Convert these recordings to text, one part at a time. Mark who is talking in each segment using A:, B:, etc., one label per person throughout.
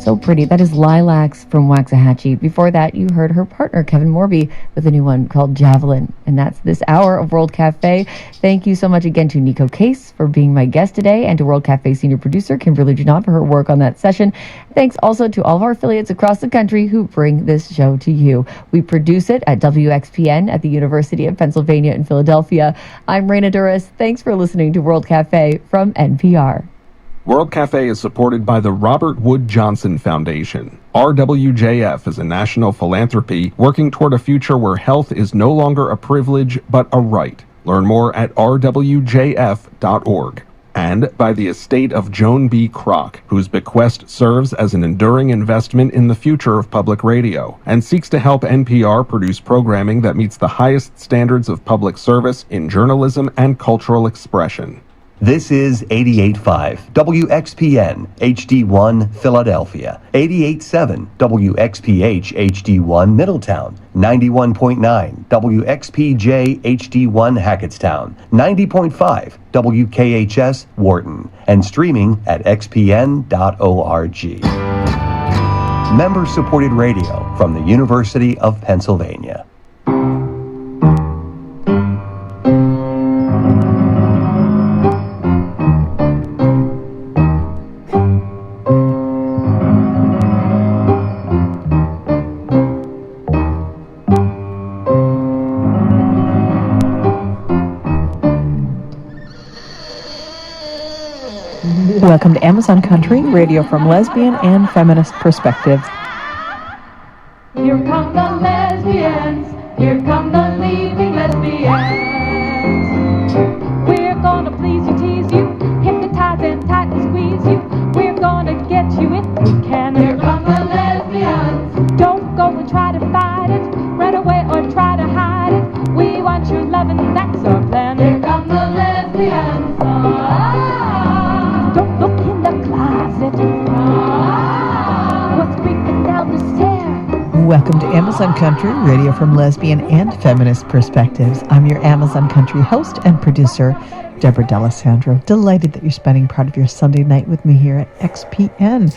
A: So pretty. That is Lilacs from Waxahachie. Before that, you heard her partner, Kevin Morby, with a new one called Javelin. And that's this hour of World Cafe. Thank you so much again to Nico Case for being my guest today, and to World Cafe senior producer, Kimberly Junot, for her work on that session. Thanks also to all of our affiliates across the country who bring this show to you. We produce it at WXPN at the University of Pennsylvania in Philadelphia. I'm Raina Duras. Thanks for listening to World Cafe from NPR.
B: World Cafe is supported by the Robert Wood Johnson Foundation. RWJF is a national philanthropy working toward a future where health is no longer a privilege but a right. Learn more at rwjf.org. And by the estate of Joan B. Kroc, whose bequest serves as an enduring investment in the future of public radio and seeks to help NPR produce programming that meets the highest standards of public service in journalism and cultural expression.
C: This is 88.5 WXPN HD1 Philadelphia, 88.7 WXPH HD1 Middletown, 91.9 WXPJ HD1 Hackettstown, 90.5 WKHS Wharton, and streaming at xpn.org. Member-supported radio from the University of Pennsylvania.
D: Welcome to Amazon Country, radio from lesbian and feminist perspectives.
E: Here come the lesbians, here come the leaving lesbians. We're gonna please you, tease you, hypnotize and tightly squeeze you. We're gonna get you if we can. Here come the lesbians. Don't go and try to fight it, run away or try to hide it. We want your love and that's our plan. Here come the lesbians. Don't look in the closet. What's creeping down the stairs?
D: Welcome to Amazon Country, radio from lesbian and feminist perspectives. I'm your Amazon Country host and producer, Deborah D'Alessandro. Delighted that you're spending part of your Sunday night with me here at XPN.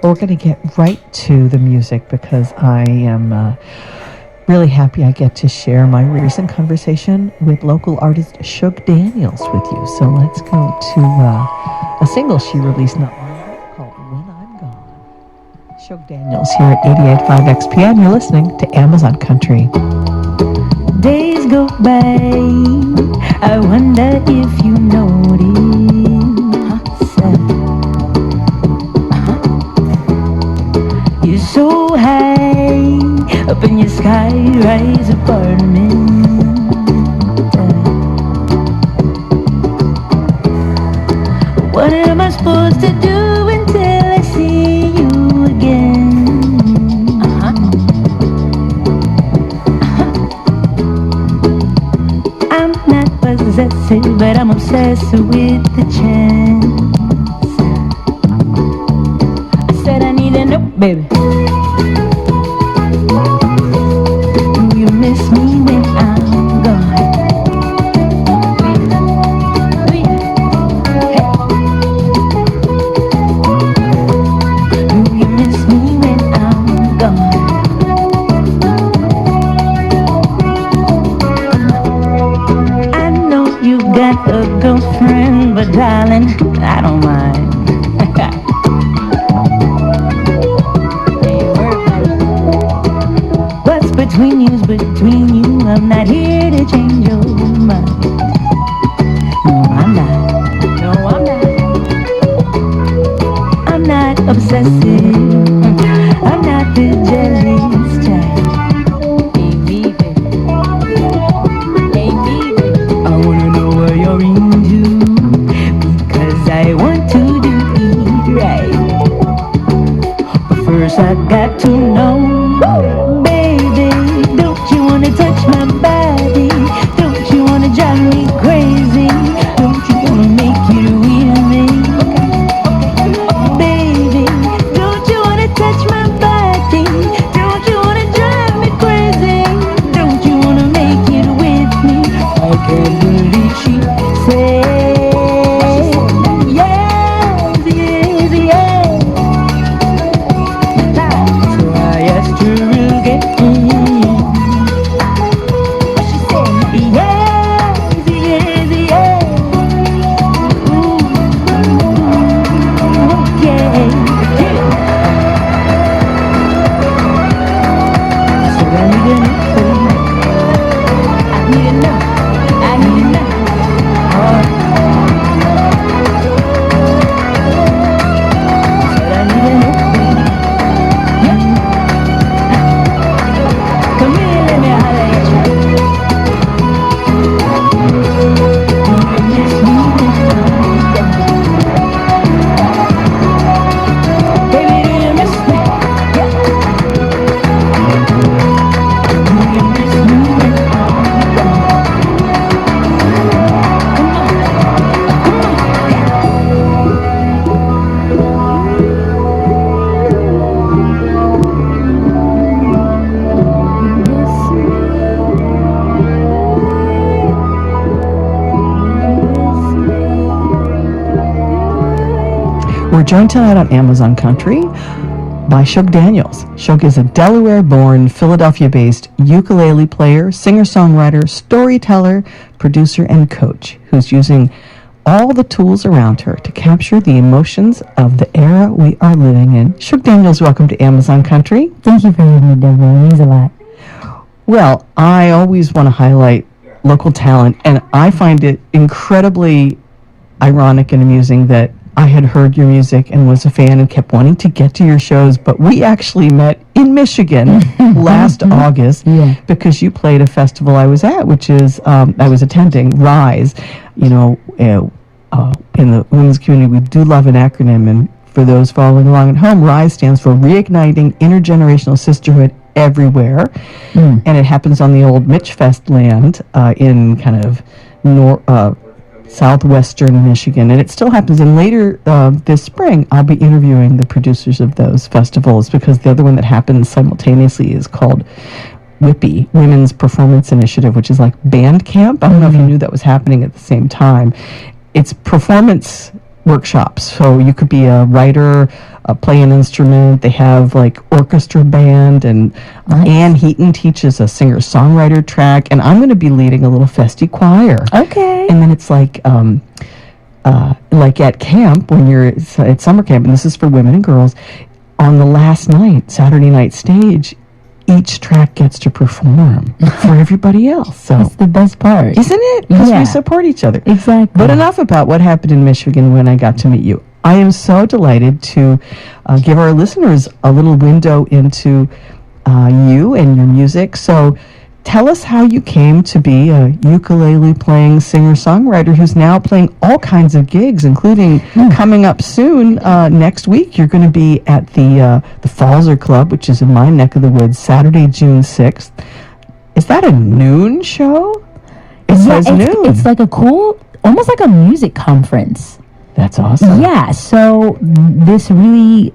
D: We're going to get right to the music because I am really happy I get to share my recent conversation with local artist Shug Daniels with you. So let's go to a single she released not long ago called When I'm Gone. Shug Daniels here at 88.5 XPN. You're listening to Amazon Country.
F: Days go by, I wonder if you notice. You're so high up in your sky-rise apartment. What am I supposed to do until I see you again? I'm not possessive, but I'm obsessed with the chance. I said I need to know, baby. Do you miss me when I'm gone? Do you miss me when I'm gone? I know you got a girlfriend, but darling, I don't mind. What's between you's between you. I'm not here to change your mind. No, I'm not. No, I'm not. I'm not obsessive. I'm not the jealous type. Hey, baby. Hey, baby. I wanna know what you're into, because I want to do it right. But first I got to know, baby, don't you wanna touch my body? Don't you wanna drive
D: We're joined tonight on Amazon Country by Shug Daniels. Shug is a Delaware-born, Philadelphia-based ukulele player, singer-songwriter, storyteller, producer, and coach who's using all the tools around her to capture the emotions of the era we are living in. Shug Daniels, welcome to Amazon Country.
F: Thank you for having me, Deborah. It means a lot.
D: Well, I always want to highlight local talent, and I find it incredibly ironic and amusing that I had heard your music and was a fan and kept wanting to get to your shows, but we actually met in Michigan last August because you played a festival I was at, which is, I was attending, RISE. You know, in the women's community, we do love an acronym, and for those following along at home, RISE stands for Reigniting Intergenerational Sisterhood Everywhere, and it happens on the old Mitch Fest land in kind of southwestern Michigan, and it still happens. And later this spring, I'll be interviewing the producers of those festivals because the other one that happens simultaneously is called WIPI, Women's Performance Initiative, which is like band camp. I don't know if you knew that was happening at the same time. It's performance workshops, so you could be a writer, play an instrument. They have like orchestra band, and Ann Heaton teaches a singer-songwriter track, and I'm going to be leading a little festy choir.
F: Okay.
D: And then it's like at camp when you're at summer camp, and this is for women and girls, on the last night, Saturday night stage, each track gets to perform for everybody else. So
F: That's the best part.
D: isn't it? Because
F: Yeah.
D: we support each other.
F: Exactly.
D: But enough about what happened in Michigan when I got to meet you. I am so delighted to give our listeners a little window into you and your music. So tell us how you came to be a ukulele playing singer-songwriter who's now playing all kinds of gigs, including coming up soon next week. You're going to be at the Falzer Club, which is in my neck of the woods, Saturday, June 6th. Is that a noon show? It says noon.
F: It's like a cool, almost like a music conference.
D: That's awesome.
F: Yeah, so this really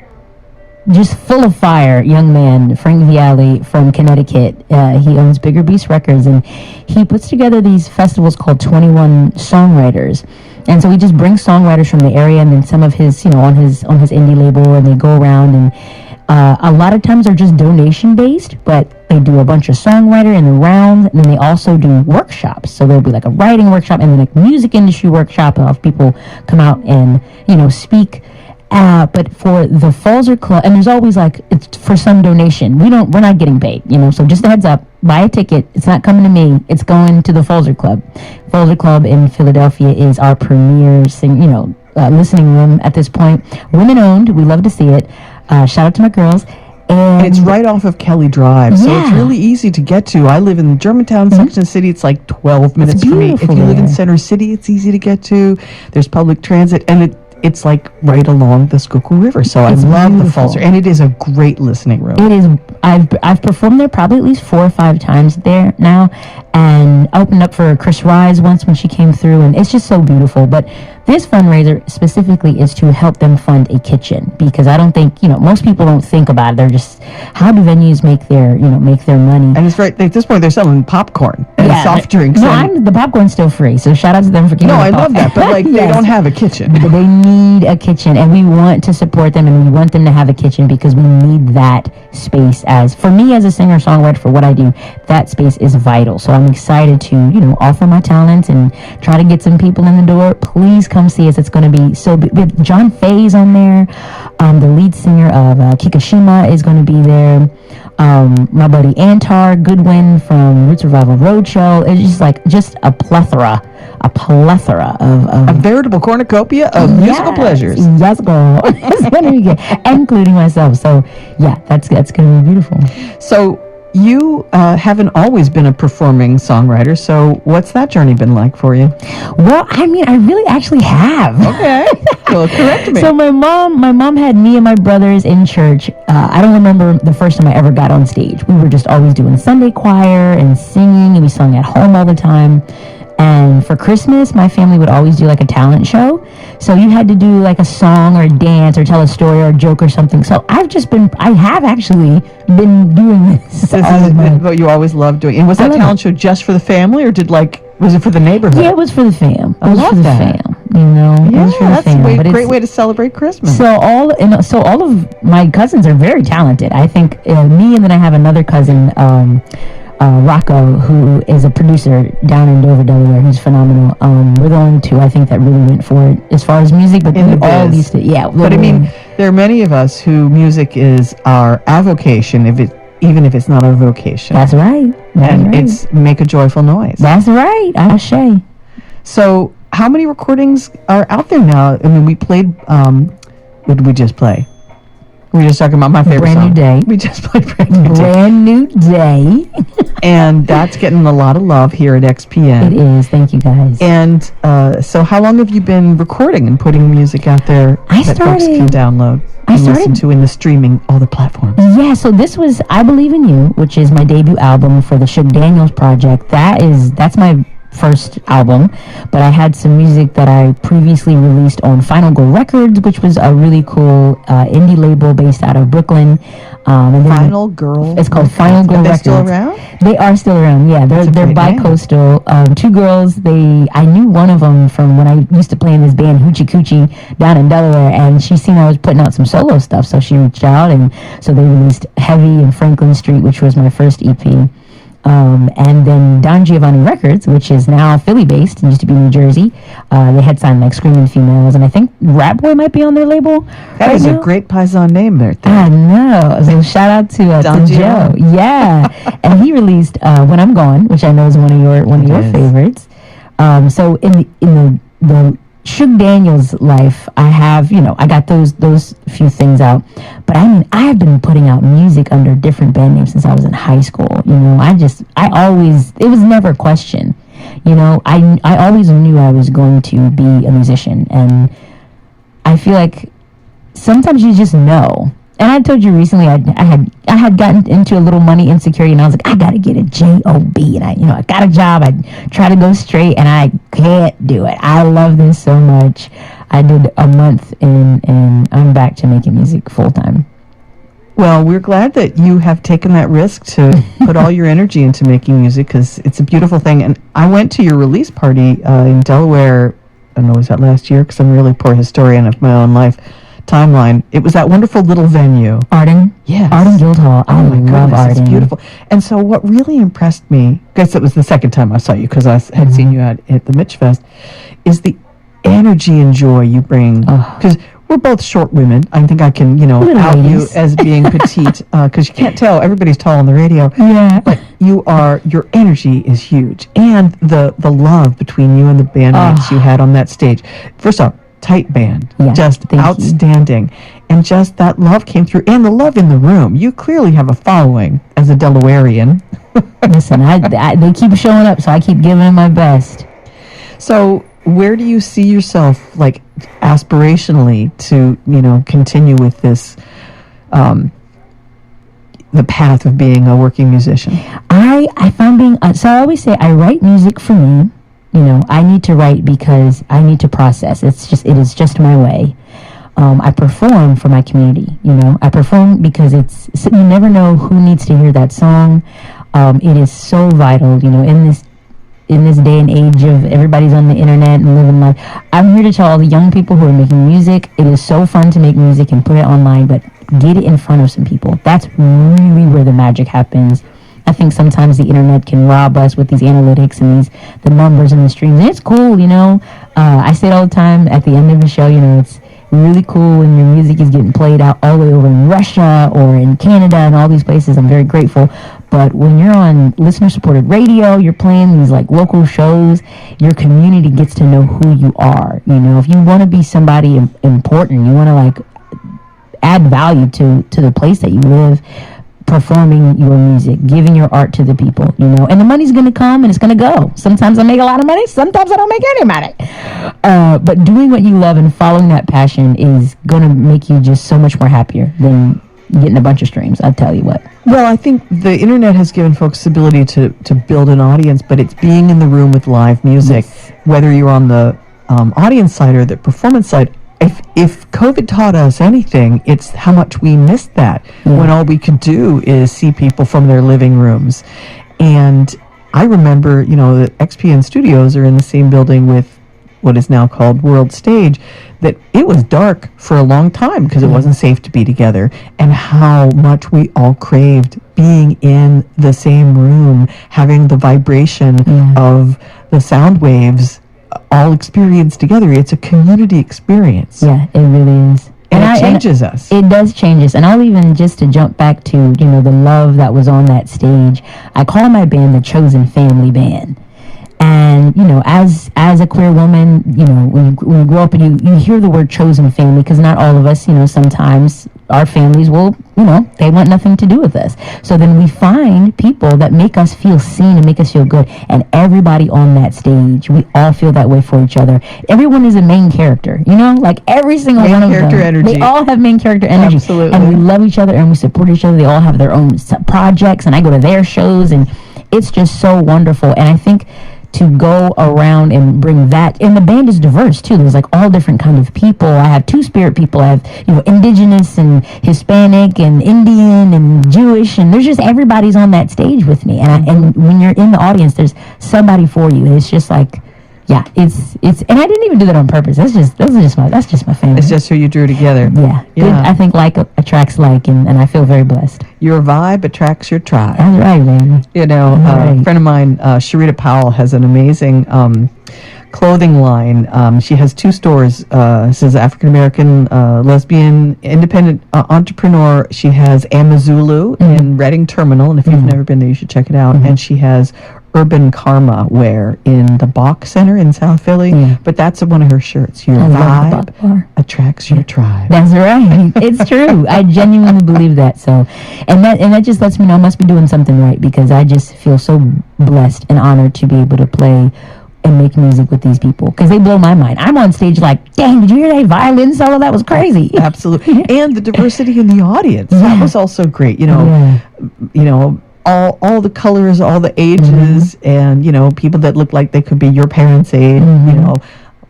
F: just full of fire young man, Frank Vialli from Connecticut, he owns Bigger Beast Records, and he puts together these festivals called 21 Songwriters. And so he just brings songwriters from the area, and then some of his, on his indie label, and they go around, and a lot of times they're just donation based, but they do a bunch of songwriter in the rounds, and then they also do workshops. So there'll be like a writing workshop and then like music industry workshop, and people come out and speak. But for the Falzer Club, and there's always like, it's for some donation. We're not getting paid, so just a heads up, buy a ticket. It's not coming to me. It's going to the Falzer Club. Falzer Club in Philadelphia is our premier listening room at this point. Women owned. We love to see it. Shout out to my girls.
D: And it's right off of Kelly Drive, so it's really easy to get to. I live in the Germantown section of the city. It's like 12 minutes for me. If you live in Center City, it's easy to get to. There's public transit, and it's like right along the Schuylkill River. So I love the Falzer, and it is a great listening room.
F: It is. I've performed there probably at least 4 or 5 times there now, and I opened up for Chris Rise once when she came through, and it's just so beautiful. But this fundraiser specifically is to help them fund a kitchen, because I don't think most people don't think about it. They're just, how do venues make their money?
D: And it's right at this point they're selling popcorn and soft drinks.
F: No, the popcorn's still free, so shout out to them for keeping.
D: No, I love that, but like they don't have a kitchen.
F: But they need a kitchen, and we want to support them, and we want them to have a kitchen because we need that space. For me as a singer-songwriter, for what I do, that space is vital. So I'm excited to offer my talents and try to get some people in the door. Please come see us. It's going to be so big. With John Fay's on there. The lead singer of Kikashima is going to be there. My buddy Antar Goodwin from Roots Revival Roadshow. It's just a plethora of
D: a veritable cornucopia of musical pleasures.
F: Yes, girl. It's going to be good, including myself. So yeah, that's going to be beautiful. So
D: you haven't always been a performing songwriter, so what's that journey been like for you?
F: Well, I really actually have.
D: Okay. Well, correct me.
F: So my mom had me and my brothers in church. I don't remember the first time I ever got on stage. We were just always doing Sunday choir and singing, and we sung at home all the time. And for Christmas, my family would always do like a talent show. So you had to do like a song or a dance or tell a story or a joke or something. So I have actually been doing this.
D: This is what you always loved doing. And was that talent show just for the family, or was it for the neighborhood?
F: Yeah, it was for the fam.
D: I love that.
A: You know,
D: Yeah,
A: it's for the
D: that's a
A: fam. But
D: great
A: it's,
D: way to celebrate Christmas.
A: so all of my cousins are very talented. I think me, and then I have another cousin, Rocco, who is a producer down in Dover, Delaware, who's phenomenal. We're the only two I think that really went for it as far as music, but
D: In
A: we
D: the
A: all
D: biz.
A: used to, yeah.
D: But I mean, there are many of us who music is our avocation, even if it's not our vocation.
A: that's right. That's
D: and
A: right.
D: it's make a joyful noise.
A: That's right. Ashe.
D: So, how many recordings are out there now? I mean, we played. What did we just play? We were just talking about my favorite
A: Brand New
D: song.
A: Day.
D: We just played Brand New Day,
A: Brand New Day.
D: and that's getting a lot of love here at XPN.
A: It is. Thank you, guys.
D: And so, how long have you been recording and putting music out there
A: I
D: that folks can
A: started-
D: download
A: I
D: and listen
A: started-
D: to in the streaming all the platforms?
A: Yeah, so this was I Believe in You, which is my debut album for the Suge Daniels project. That's my first album, but I had some music that I previously released on Final Go Records, which was a really cool indie label based out of Brooklyn. And then
D: Final Girl.
A: It's called Final Go
D: Are they
A: Records.
D: still around?
A: They are still around. Yeah, they're
D: great name.
A: bi-coastal. Two girls. I knew one of them from when I used to play in this band Hoochie Coochie down in Delaware, and she seen I was putting out some solo stuff, so she reached out, and so they released Heavy and Franklin Street, which was my first EP. And then Don Giovanni Records, which is now Philly-based and used to be New Jersey. They had signed like Screaming Females, and I think Rat Boy might be on their label.
D: That is
A: now.
D: a great Paisan name there.
A: I know. So shout out to
D: Don
A: Joe.
D: Giovanni.
A: Yeah, and he released "When I'm Gone," which I know is one of your
D: is.
A: favorites. So in the Suge Daniels life, I have I got those few things out, but I mean I have been putting out music under different band names since I was in high school. I always, it was never a question. I always knew I was going to be a musician, and I feel like sometimes you just know. And I told you recently I had gotten into a little money insecurity, and I was like, I gotta get a job, and I got a job. I try to go straight, and I can't do it. I love this so much. I did a month, and I'm back to making music full time.
D: Well, we're glad that you have taken that risk to put all your energy into making music, because it's a beautiful thing. And I went to your release party in Delaware. I don't know, was that last year? Because I'm a really poor historian of my own life timeline. It was that wonderful little venue.
A: Arden?
D: Yes.
A: Arden Guildhall. I
D: Oh my
A: love
D: goodness,
A: Arden.
D: it's beautiful. And so what really impressed me, I guess it was the second time I saw you, because I had seen you at the Mitch Fest, is the energy and joy you bring. Because we're both short women. I think I can,
A: Little
D: out you
A: ladies.
D: as being petite, because you can't tell. Everybody's tall on the radio.
A: Yeah.
D: But your energy is huge. And the love between you and the bandmates you had on that stage. First off, tight band.
A: Yeah,
D: Just
A: thank you.
D: outstanding. And just that love came through. And the love in the room. You clearly have a following as a Delawarean.
A: Listen, they keep showing up, so I keep giving them my best.
D: So where do you see yourself, like, aspirationally to, continue with this, the path of being a working musician?
A: I found so I always say I write music for me. I need to write because I need to process. It is just my way. I perform for my community. I perform because you never know who needs to hear that song. It is so vital, in this day and age of everybody's on the internet and living life. I'm here to tell all the young people who are making music, it is so fun to make music and put it online, but get it in front of some people. That's really where the magic happens. I think sometimes the internet can rob us with these analytics and the numbers and the streams. And it's cool, I say it all the time at the end of the show, it's really cool when your music is getting played out all the way over in Russia or in Canada and all these places. I'm very grateful. But when you're on listener-supported radio, you're playing these like local shows, your community gets to know who you are. If you want to be somebody important, you want to like add value to the place that you live, performing your music, giving your art to the people, and the money's going to come and it's going to go. Sometimes I make a lot of money, sometimes I don't make any money. But doing what you love and following that passion is going to make you just so much more happier than getting a bunch of streams, I'll tell you what.
D: Well, I think the internet has given folks the ability to build an audience, but it's being in the room with live music, whether you're on the audience side or the performance side. If COVID taught us anything, it's how much we missed that when all we could do is see people from their living rooms. And I remember, the XPN studios are in the same building with what is now called World Stage, that it was dark for a long time because it wasn't safe to be together, and how much we all craved being in the same room, having the vibration of the sound waves all experienced together. It's a community experience.
F: Yeah, it really is.
D: And it changes us.
F: It does change us. And I'll even, just to jump back to, the love that was on that stage, I call my band the Chosen Family Band. And, as a queer woman, when you grow up and you hear the word chosen family, because not all of us, sometimes our families will, they want nothing to do with us. So then we find people that make us feel seen and make us feel good. And everybody on that stage, we all feel that way for each other. Everyone is a main character, like every single one of them.
D: Main character energy.
F: They all have main character energy.
D: Absolutely.
F: And we love each other and we support each other. They all have their own projects, and I go to their shows, and it's just so wonderful. And I think to go around and bring that, and the band is diverse too. There's like all different kind of people. I have two-spirit people. I have indigenous and Hispanic and Indian and Jewish, and there's just everybody's on that stage with me. And when you're in the audience, there's somebody for you. It's just like, yeah, it's and I didn't even do that on purpose. That's just my family.
D: It's just who you drew together.
F: Yeah. I think like attracts like, and I feel very blessed.
D: Your vibe attracts your tribe.
F: That's right, man.
D: A friend of mine, Sharita Powell, has an amazing clothing line. She has 2 stores. This is African American lesbian independent entrepreneur. She has Amazulu in Reading Terminal, and if you've never been there, you should check it out. And she has Urban Karma wear in the Bach Center in South Philly. But that's one of her shirts. Your vibe attracts your tribe.
F: That's right. It's true. I genuinely believe that. So, and that just lets me know I must be doing something right, because I just feel so blessed and honored to be able to play and make music with these people, because they blow my mind. I'm on stage like, dang, did you hear that violin solo? That was crazy.
D: Absolutely. And the diversity in the audience. That was also great. All the colors, all the ages, and people that look like they could be your parents' age.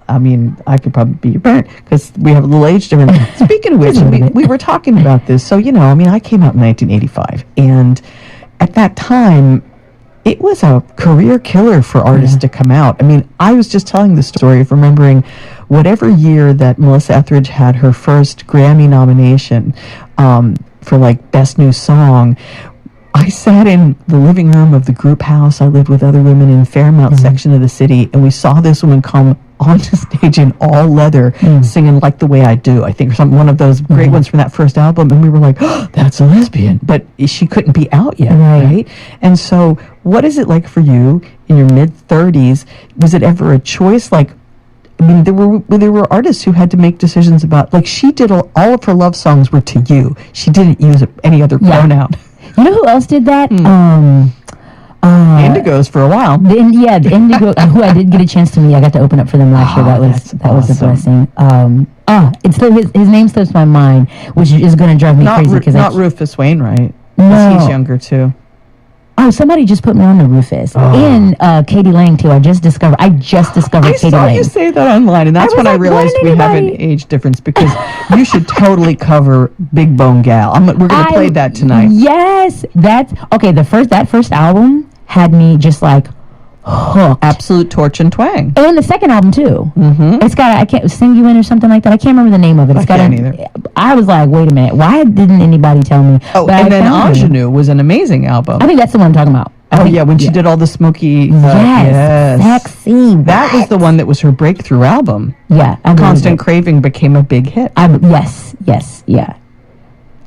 D: I mean, I could probably be your parent because we have a little age difference. Speaking of which, we were talking about this. So I came out in 1985, and at that time, it was a career killer for artists to come out. I mean, I was just telling the story of remembering whatever year that Melissa Etheridge had her first Grammy nomination for like Best New Song. I sat in the living room of the group house. I lived with other women in Fairmount section of the city, and we saw this woman come onto stage in all leather, singing Like the Way I Do, I think, or one of those great ones from that first album. And we were like, oh, that's a lesbian. But she couldn't be out yet, right? And so what is it like for you in your mid-30s? Was it ever a choice? Like, I mean, there were artists who had to make decisions about, like, she did all of her love songs were to you. She didn't use any other pronoun.
F: You know who else did that?
D: Indigos for a while.
F: The Indigo, who I did get a chance to meet. I got to open up for them last year. That was a blessing. His name slips my mind, which is going to drive me crazy. Because
D: not Rufus Wainwright.
F: No,
D: he's younger too.
F: Oh, somebody just put me on to Rufus. And Katie Lang, too. I just discovered Katie Lang.
D: I saw you say that online, and that's when I realized we have an age difference, because you should totally cover Big Bone Gal. We're going to play that tonight.
F: Yes. That's... Okay, that first album had me just like hooked.
D: Absolute torch and twang.
F: And the second album, too. It's got... I can't... Sing You In or something like that. I can't remember the name of it.
D: I can't either.
F: I was like, wait a minute. Why didn't anybody tell me?
D: Oh, and then Ingenue was an amazing album.
F: I think that's the one I'm talking about.
D: When she did all the smoky...
F: yes. Sexy.
D: That was the one that was her breakthrough album.
F: Yeah.
D: Constant Craving became a big hit.
F: Yes.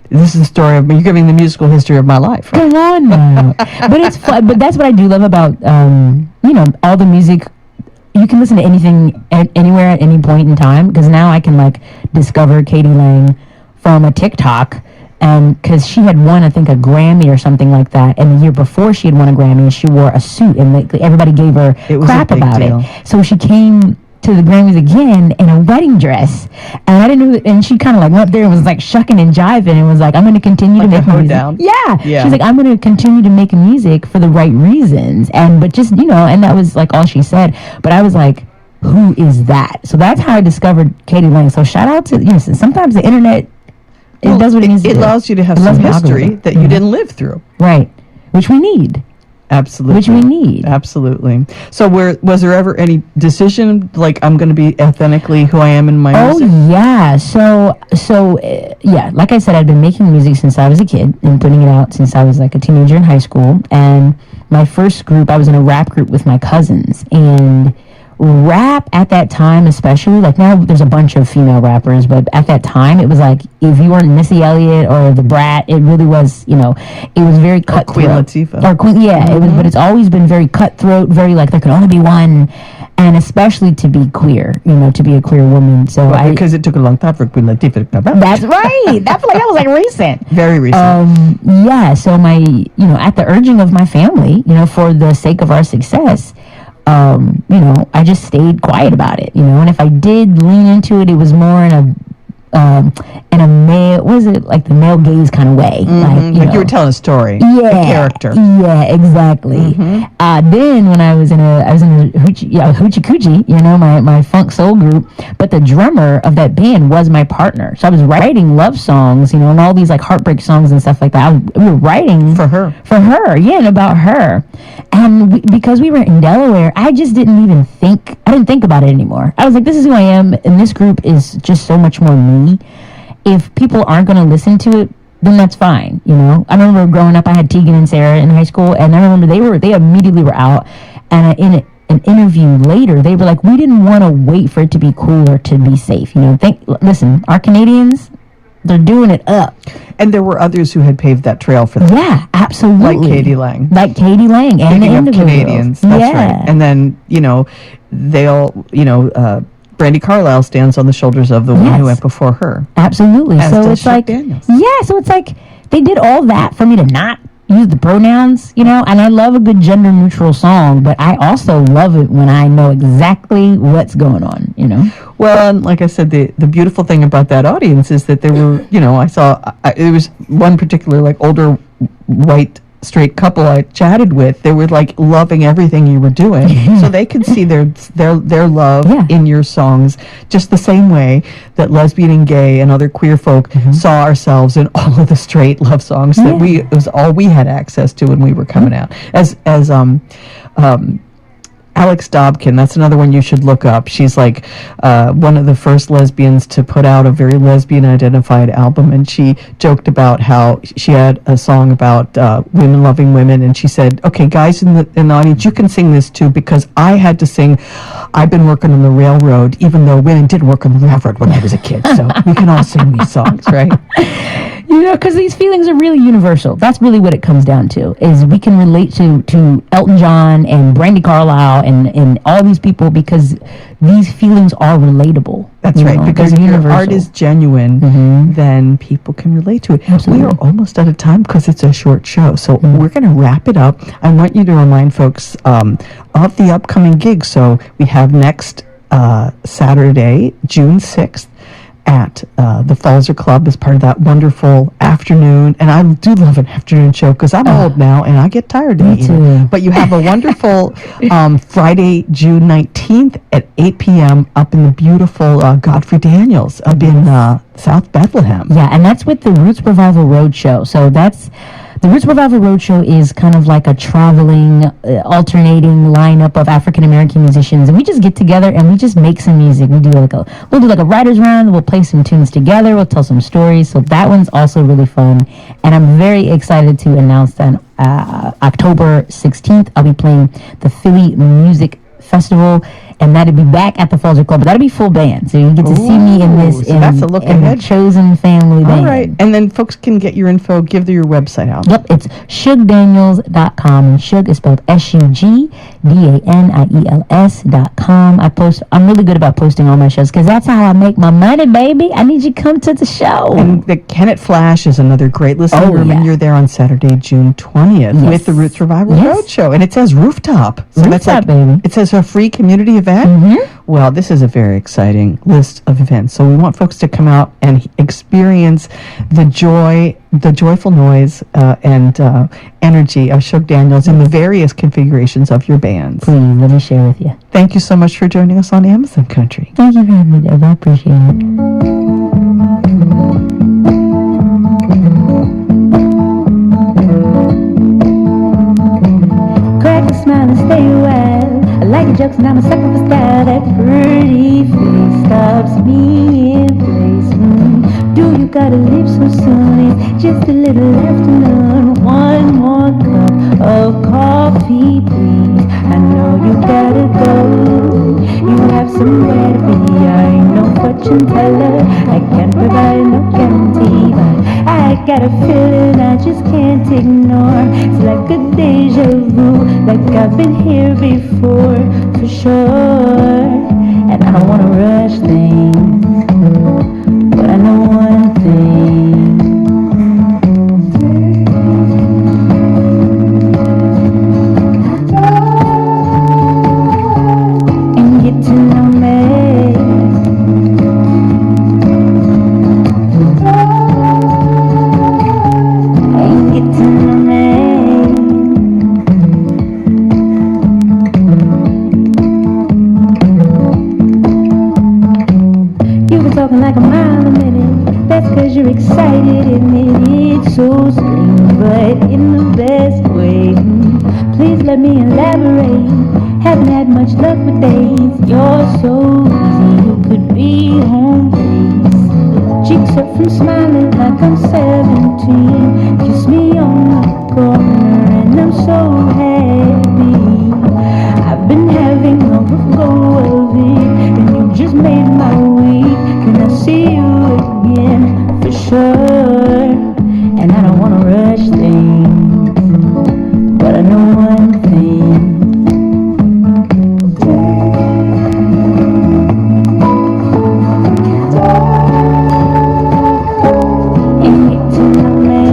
D: This is the story of me. You're giving the musical history of my life. Right?
F: Come on now. But it's fun. But that's what I do love about, all the music. You can listen to anything anywhere at any point in time, because now I can discover Katie Lang from a TikTok, and because she had won, I think, a Grammy or something like that, and the year before she had won a Grammy, she wore a suit, and everybody gave her crap about it. So she came to the Grammys again in a wedding dress, and I didn't know, and she kind of went up there and was shucking and jiving and was like, I'm going to continue to make music.
D: Down.
F: Yeah. She's like, I'm going to continue to make music for the right reasons, but just, and that was all she said. But I was like, who is that? So that's how I discovered Katie Lang. So shout out to, sometimes the internet, it does what it needs to do.
D: It allows you to have some history that you didn't live through.
F: Right. Which we need.
D: Absolutely.
F: which we need.
D: Absolutely. So was there ever any decision, like, I'm going to be authentically who I am in my
F: Oh
D: music?
F: yeah, yeah, like I said, I've been making music since I was a kid and putting it out since I was like a teenager in high school. And my first group, I was in a rap group with my cousins, and rap at that time, especially, like now there's a bunch of female rappers, but at that time it was like if you weren't Missy Elliott or the Brat, it really was, it was very cutthroat.
D: Queen Latifah.
F: Or Queen, yeah, it was, but it's always been very cutthroat, very like there could only be one, and especially to be queer, to be a queer woman. So
D: Because it took a long time for Queen Latifah to come out.
F: that's right. That was like recent.
D: Very recent.
F: Yeah, so at the urging of my family, for the sake of our success, I just stayed quiet about it, and if I did lean into it, it was more in a male, was it like the male gaze kind of way?
D: Like you were telling a story.
F: Yeah,
D: A character.
F: Yeah, exactly. Then when I was in a Hoochie Coochie, my funk soul group, but the drummer of that band was my partner. So I was writing love songs, and all these like heartbreak songs and stuff like that. We were writing
D: For her.
F: yeah, and about her. And because we were in Delaware, I just didn't think about it anymore. I was like, this is who I am, and this group is just so much more me. If people aren't going to listen to it, then that's fine, I remember growing up, I had Tegan and Sarah in high school, and I remember they immediately were out, and in an interview later, they were like, we didn't want to wait for it to be cool or to be safe, listen, our Canadians, they're doing it up.
D: And there were others who had paved that trail for them.
F: Yeah, absolutely.
D: Like Katie Lang.
F: And
D: Speaking
F: the
D: of
F: Indigo
D: Canadians,
F: Girls.
D: that's
F: Yeah.
D: right. And then, they all, Brandi Carlile stands on the shoulders of the one
F: Yes.
D: who went before her.
F: Absolutely.
D: As
F: So
D: does
F: it's
D: Chuck
F: like,
D: Daniels.
F: yeah, so it's like they did all that for me to not use the pronouns, and I love a good gender neutral song, but I also love it when I know exactly what's going on,
D: Well, and like I said, the beautiful thing about that audience is that there were, I saw, it was one particular, like, older white straight couple I chatted with. They were like loving everything you were doing, so they could see their love in your songs, just the same way that lesbian and gay and other queer folk saw ourselves in all of the straight love songs that it was all we had access to when we were coming out. As Alex Dobkin, that's another one you should look up. She's like one of the first lesbians to put out a very lesbian-identified album, and she joked about how she had a song about women loving women, and she said, okay, guys in the audience, you can sing this too, because I had to sing I've been working on the railroad, even though women did work on the railroad when I was a kid, so we can all sing these songs, right?
F: Because these feelings are really universal. That's really what it comes down to, is we can relate to Elton John and Brandi Carlile and all these people, because these feelings are relatable.
D: That's right, because if your art is genuine, then people can relate to it.
F: Absolutely.
D: We are almost out of time because it's a short show, so we're going to wrap it up. I want you to remind folks of the upcoming gigs. So we have next Saturday, June 6th, at the Falzer Club as part of that wonderful afternoon. And I do love an afternoon show because I'm old now and I get tired of eating.
F: too.
D: But you have a wonderful Friday, June 19th at 8 p.m. up in the beautiful Godfrey Daniels up in South Bethlehem.
F: Yeah, and that's with the Roots Revival Roadshow. So the Roots Revival Roadshow is kind of like a traveling, alternating lineup of African-American musicians, and we just get together and we just make some music. We'll do like a writer's round, we'll play some tunes together, we'll tell some stories, so that one's also really fun, and I'm very excited to announce that October 16th, I'll be playing the Philly Music Festival, and that'll be back at the Falzer Club, but that'll be full band, so you get to see me in this,
D: so that's a look ahead.
F: Chosen family band.
D: All right, and then folks can get your info, give your website out.
F: Yep, it's ShugDaniels.com, and Shug is spelled ShugDaniels.com. I'm really good about posting all my shows, because that's how I make my money, baby. I need you to come to the show.
D: And the Kennett Flash is another great listening room, and you're there on Saturday, June 20th with the Roots Revival Roadshow, and it says rooftop. So that's
F: Rooftop, baby.
D: It says a free community event. Well, this is a very exciting list of events. So we want folks to come out and experience the joy, the joyful noise, and energy of Shug Daniels in the various configurations of your bands.
F: Please, let me share with you.
D: Thank you so much for joining us on Amazon Country.
F: Thank you for having me, Deb. I appreciate it. jokes and I'm a sucker for style. That pretty face stops me in place. Do you gotta leave so soon? It's just a little left to learn. One more cup of coffee, please. I know you gotta go. You have somewhere to be. I ain't no fortune teller. I can't provide no guarantee, but I got a feeling I just can't ignore. It's like a deja vu, like I've been here before, for sure. And I don't wanna rush things, but I know one thing. And get to know me. And get to know me. You were talking like a mile a minute. That's cause you're excited, admit it's so strange, but in the best way. Please let me elaborate. Haven't had much luck with dates. You're so easy, you could be home base. Cheeks hurt from smiling like I'm 17. Kiss me on the corner and I'm so happy. I've been having a rough go of it, and you just made my week. Can I see you again? For sure. And I don't wanna rush things, but I know one thing. And get to know me.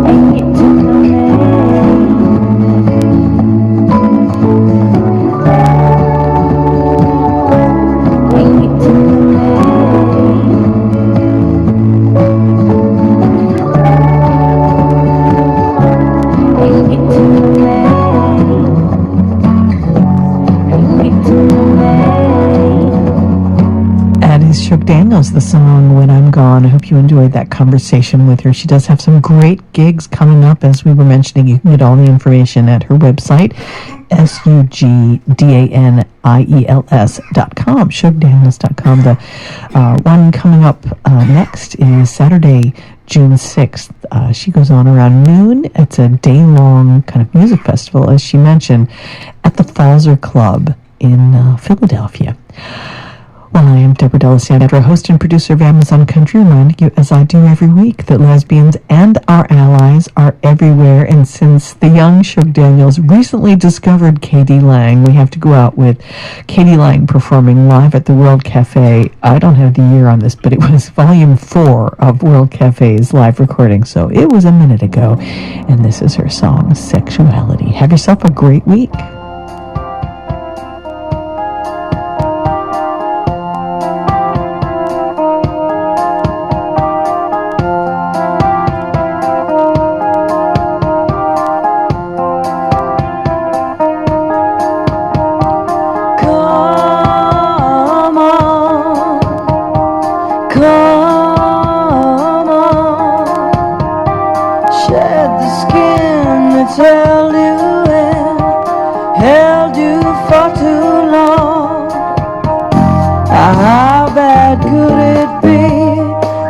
F: And get to know me. And get to know me. And get to know me. And get to know me.
D: Addie's Shook Daniels, the song When I'm Gone. I hope you enjoyed that conversation with her. She does have some great gigs coming up, as we were mentioning. You can get all the information at her website, SUGDANIELS.com, ShookDaniels.com. The one coming up next is Saturday, June 6th. She goes on around noon. It's a day-long kind of music festival, as she mentioned, at the Falzer Club in Philadelphia. Well, I am Deborah D'Alessandro, host and producer of Amazon Country, reminding you, as I do every week, that lesbians and our allies are everywhere. And since the young Shook Daniels recently discovered K.D. Lang, we have to go out with K.D. Lang performing live at the World Cafe. I don't have the year on this, but it was volume 4 of World Cafe's live recording, so it was a minute ago. And this is her song, Sexuality. Have yourself a great week.
F: Come on, shed the skin that's held you in, held you for too long. How bad could it be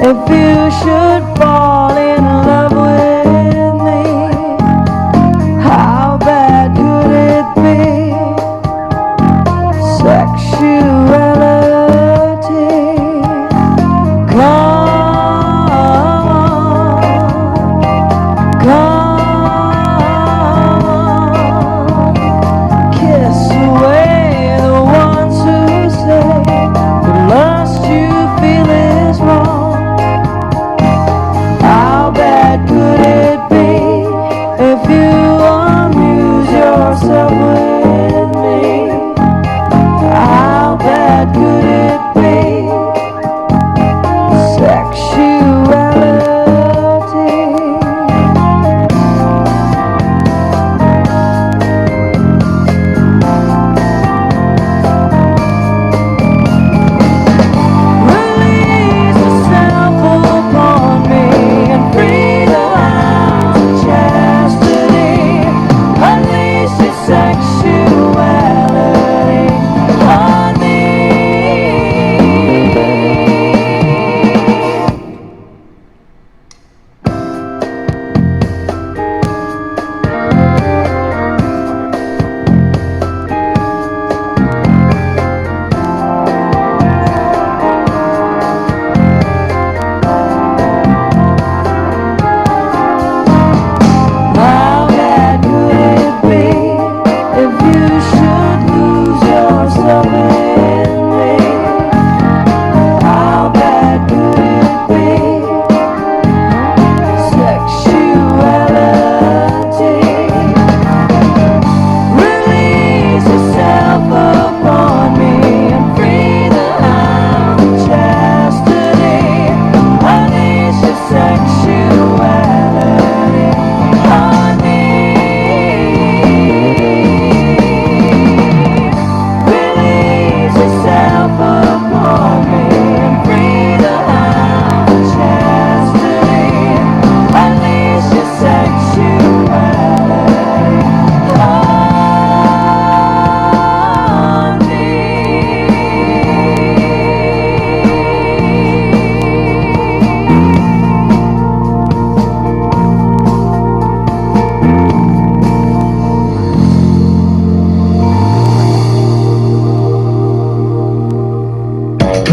F: if you should fall in love with me? How bad could it be? Sexuality. Kiss away the ones who say the lust you feel is wrong.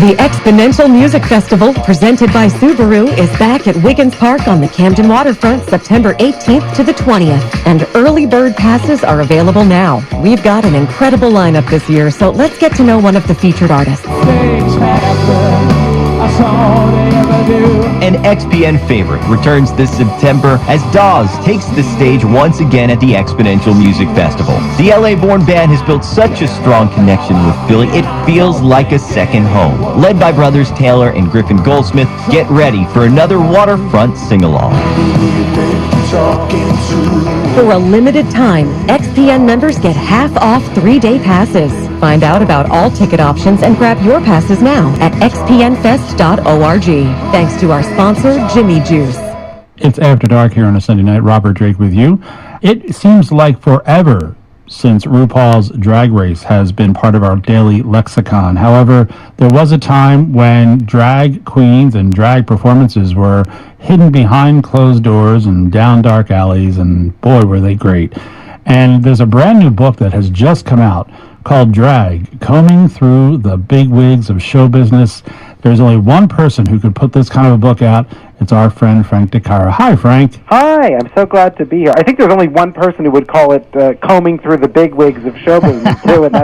G: The Exponential Music Festival, presented by Subaru, is back at Wiggins Park on the Camden Waterfront September 18th to the 20th, and early bird passes are available now. We've got an incredible lineup this year, so let's get to know one of the featured artists.
H: An XPN favorite returns this September as Dawes takes the stage once again at the Exponential Music Festival. The LA-born band has built such a strong connection with Philly, it feels like a second home. Led by brothers Taylor and Griffin Goldsmith, get ready for another waterfront sing-along.
G: For a limited time, XPN members get half off 3-day passes. Find out about all ticket options and grab your passes now at xpnfest.org. Thanks to our sponsor, Jimmy Juice.
I: It's After Dark here on a Sunday night. Robert Drake with you. It seems like forever since RuPaul's Drag Race has been part of our daily lexicon. However, there was a time when drag queens and drag performances were hidden behind closed doors and down dark alleys, and boy, were they great. And there's a brand new book that has just come out called Drag, Combing Through the Big Wigs of Show Business. There's only one person who could put this kind of a book out. It's our friend Frank DeCara. Hi, Frank.
J: Hi, I'm so glad to be here. I think there's only one person who would call it Combing Through the Big Wigs of Show Business, too, and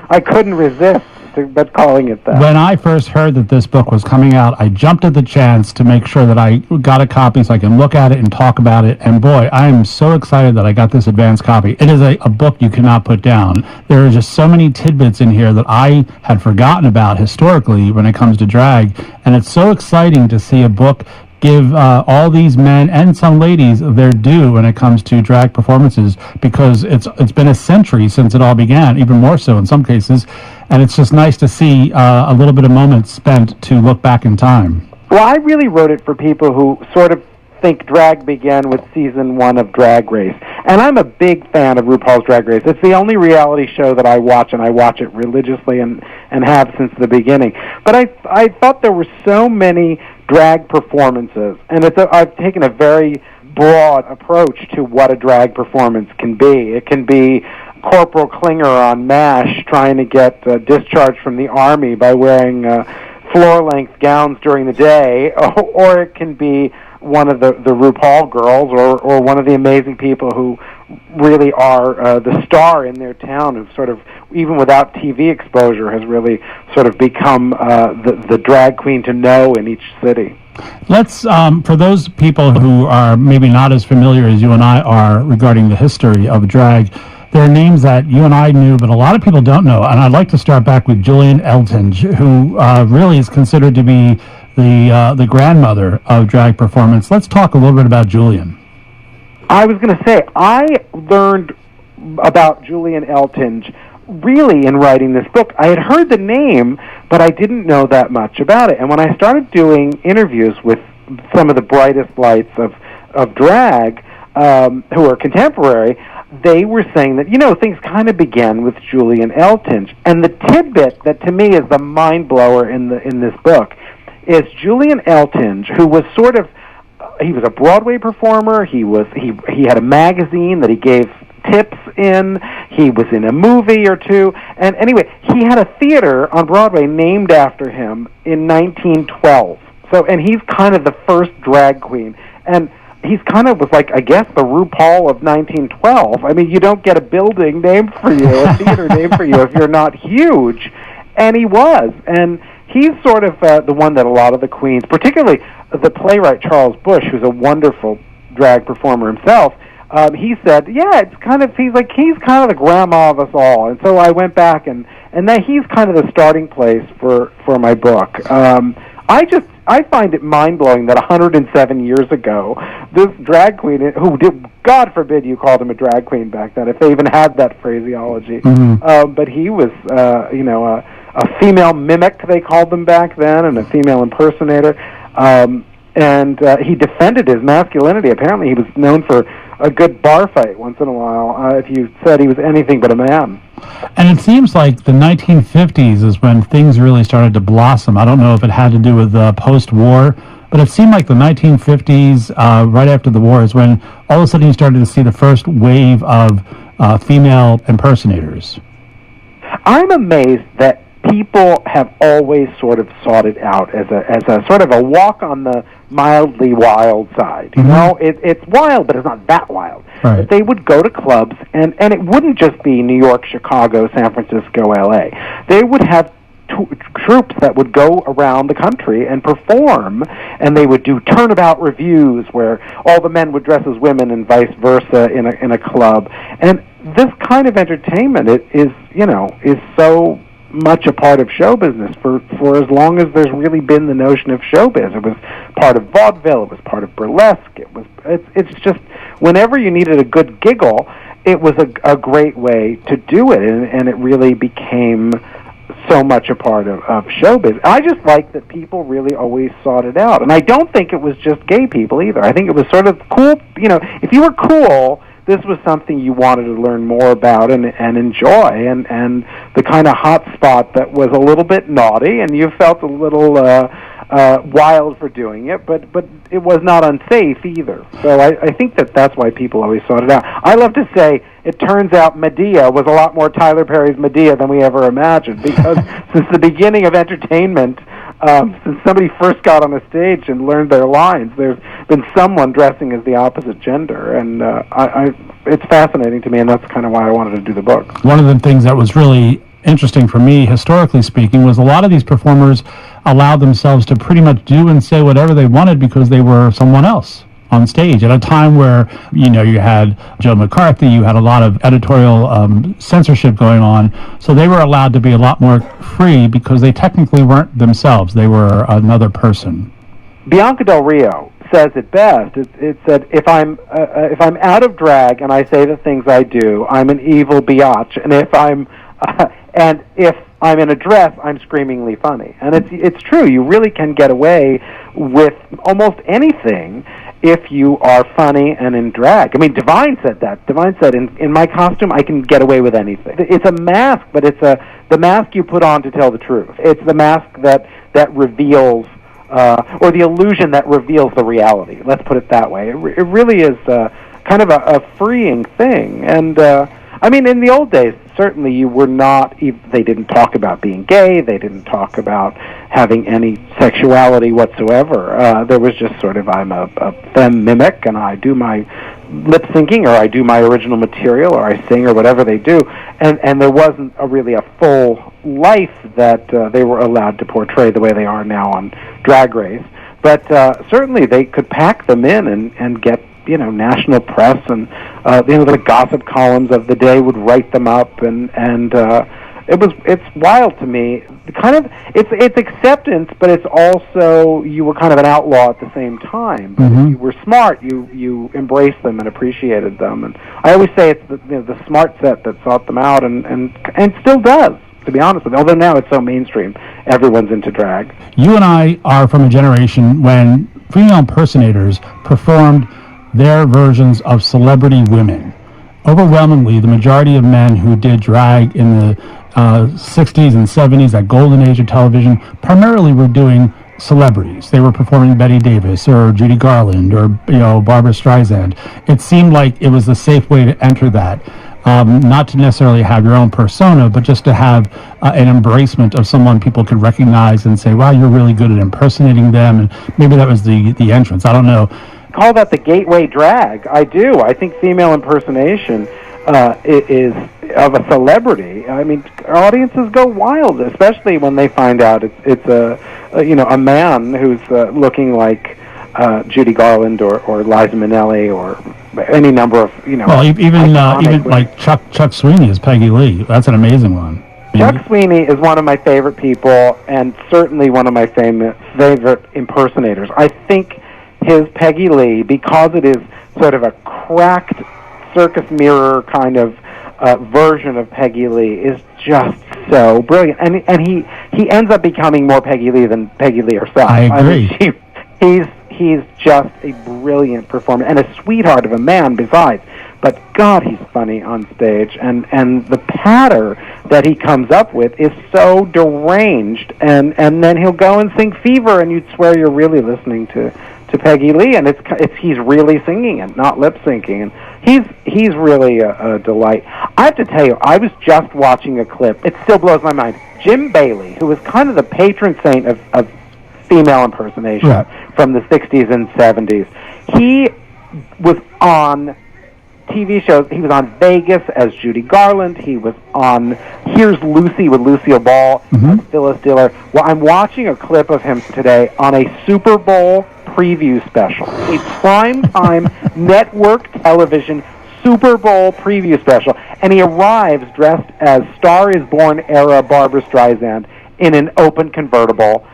J: I couldn't resist but calling it that.
I: When I first heard that this book was coming out, I jumped at the chance to make sure that I got a copy so I can look at it and talk about it. And boy, I am so excited that I got this advanced copy. It is a book you cannot put down. There are just so many tidbits in here that I had forgotten about historically when it comes to drag. And it's so exciting to see a book give all these men and some ladies their due when it comes to drag performances, because it's been a century since it all began, even more so in some cases, and it's just nice to see a little bit of moments spent to look back in time.
J: Well, I really wrote it for people who sort of think drag began with season 1 of Drag Race, and I'm a big fan of RuPaul's Drag Race. It's the only reality show that I watch, and I watch it religiously and have since the beginning. But I thought there were so many drag performances, and I've taken a very broad approach to what a drag performance can be. It can be Corporal Klinger on MASH trying to get discharged from the Army by wearing floor-length gowns during the day, or it can be one of the RuPaul girls, or one of the amazing people who really are the star in their town, who sort of, even without TV exposure, has really sort of become the drag queen to know in each city.
I: Let's, for those people who are maybe not as familiar as you and I are regarding the history of drag, there are names that you and I knew, but a lot of people don't know. And I'd like to start back with Julian Eltinge, who really is considered to be the grandmother of drag performance. Let's talk a little bit about Julian.
J: I was going to say, I learned about Julian Eltinge really in writing this book. I had heard the name, but I didn't know that much about it. And when I started doing interviews with some of the brightest lights of drag, who are contemporary, they were saying that, things kind of began with Julian Eltinge. And the tidbit that to me is the mind blower in this book is Julian Eltinge, who was sort of, he was a Broadway performer. He had a magazine that he gave tips in. He was in a movie or two. And anyway, he had a theater on Broadway named after him in 1912. So, and he's kind of the first drag queen. And he's kind of was like, I guess, the RuPaul of 1912. I mean, you don't get a building named for you, a theater named for you, if you're not huge. And he was. And he's sort of the one that a lot of the queens, particularly the playwright Charles Busch, who's a wonderful drag performer himself, he said, yeah, he's kind of the grandma of us all. And so I went back, and that he's kind of the starting place for my book. I find it mind-blowing that 107 years ago, this drag queen, who did, God forbid you called him a drag queen back then, if they even had that phraseology, but he was, a female mimic, they called them back then, and a female impersonator, and he defended his masculinity. Apparently he was known for a good bar fight once in a while, if you said he was anything but a man.
I: And it seems like the 1950s is when things really started to blossom. I don't know if it had to do with post-war, but it seemed like the 1950s, right after the war, is when all of a sudden you started to see the first wave of female impersonators.
J: I'm amazed that people have always sort of sought it out as a sort of a walk on the mildly wild side. You know, it's wild, but it's not that wild.
I: Right.
J: But they would go to clubs, and it wouldn't just be New York, Chicago, San Francisco, L.A. They would have troops that would go around the country and perform, and they would do turnabout reviews where all the men would dress as women and vice versa in a club. And this kind of entertainment is so much a part of show business for as long as there's really been the notion of showbiz. It was part of vaudeville, it was part of burlesque, it's just whenever you needed a good giggle, it was a great way to do it, and it really became so much a part of showbiz. I just like that people really always sought it out, and I don't think it was just gay people either. I think it was sort of cool, if you were cool, this was something you wanted to learn more about and enjoy, and the kind of hot spot that was a little bit naughty, and you felt a little wild for doing it, but it was not unsafe either. So I think that's why people always sought it out. I love to say it turns out Medea was a lot more Tyler Perry's Medea than we ever imagined, because since the beginning of entertainment, since somebody first got on a stage and learned their lines, there's been someone dressing as the opposite gender, and it's fascinating to me, and that's kind of why I wanted to do the book.
I: One of the things that was really interesting for me, historically speaking, was a lot of these performers allowed themselves to pretty much do and say whatever they wanted because they were someone else on stage at a time where, you had Joe McCarthy, you had a lot of editorial censorship going on, so they were allowed to be a lot more free because they technically weren't themselves. They were another person.
J: Bianca Del Rio says it best. It said, if I'm out of drag and I say the things I do, I'm an evil biatch, and if I'm in a dress, I'm screamingly funny. And it's true. You really can get away with almost anything if you are funny and in drag. I mean, Divine said that. Divine said, in my costume, I can get away with anything. It's a mask, but it's the mask you put on to tell the truth. It's the mask that reveals, or the illusion that reveals the reality. Let's put it that way. It really is kind of a freeing thing. And I mean, in the old days, certainly you were not, they didn't talk about being gay, they didn't talk about having any sexuality whatsoever. There was just sort of, I'm a femme mimic, and I do my lip syncing, or I do my original material, or I sing, or whatever they do, and there wasn't really a full life that they were allowed to portray the way they are now on Drag Race. But certainly they could pack them in and get national press, and the gossip columns of the day would write them up, and it's wild to me. It's acceptance, but it's also, you were kind of an outlaw at the same time. But if you were smart, you embraced them and appreciated them. And I always say it's the smart set that sought them out, and still does, to be honest with you. Although now it's so mainstream, everyone's into drag.
I: You and I are from a generation when female impersonators performed their versions of celebrity women. Overwhelmingly, the majority of men who did drag in the 60s and 70s, that golden age of television, primarily were doing celebrities. They were performing Betty Davis or Judy Garland or Barbra Streisand. It seemed like it was the safe way to enter that. Not to necessarily have your own persona, but just to have an embracement of someone people could recognize and say, wow, you're really good at impersonating them. And maybe that was the entrance. I don't know.
J: Call that the gateway drag. I do. I think female impersonation is of a celebrity. I mean, audiences go wild, especially when they find out it's a man who's looking like Judy Garland or Liza Minnelli or any number of
I: Well, even like Chuck Sweeney is Peggy Lee. That's an amazing one.
J: Chuck Sweeney is one of my favorite people, and certainly one of my favorite impersonators. I think his Peggy Lee, because it is sort of a cracked circus mirror kind of version of Peggy Lee, is just so brilliant. And he ends up becoming more Peggy Lee than Peggy Lee herself.
I: I agree.
J: He's just a brilliant performer and a sweetheart of a man besides. But God, he's funny on stage, and the patter that he comes up with is so deranged. And then he'll go and sing Fever, and you'd swear you're really listening to Peggy Lee, and he's really singing and not lip syncing. And he's really a delight. I have to tell you, I was just watching a clip. It still blows my mind. Jim Bailey, who was kind of the patron saint of female impersonation from the 60s and 70s, he was on TV shows. He was on Vegas as Judy Garland. He was on Here's Lucy with Lucille Ball as Phyllis Diller. Well, I'm watching a clip of him today on a Super Bowl preview special, a primetime network television Super Bowl preview special, and he arrives dressed as Star is Born era Barbra Streisand in an open convertible,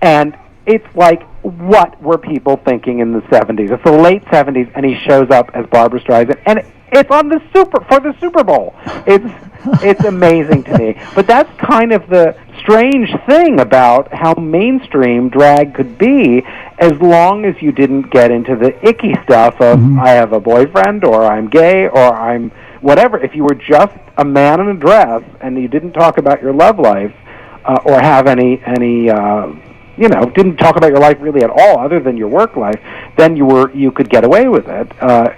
J: and it's like, what were people thinking in the 70s? It's the late 70s, and he shows up as Barbra Streisand, and it's on the Super Bowl. It's amazing to me. But that's kind of the strange thing about how mainstream drag could be, as long as you didn't get into the icky stuff of I have a boyfriend, or I'm gay, or I'm whatever. If you were just a man in a dress and you didn't talk about your love life or have any didn't talk about your life really at all other than your work life, then you could get away with it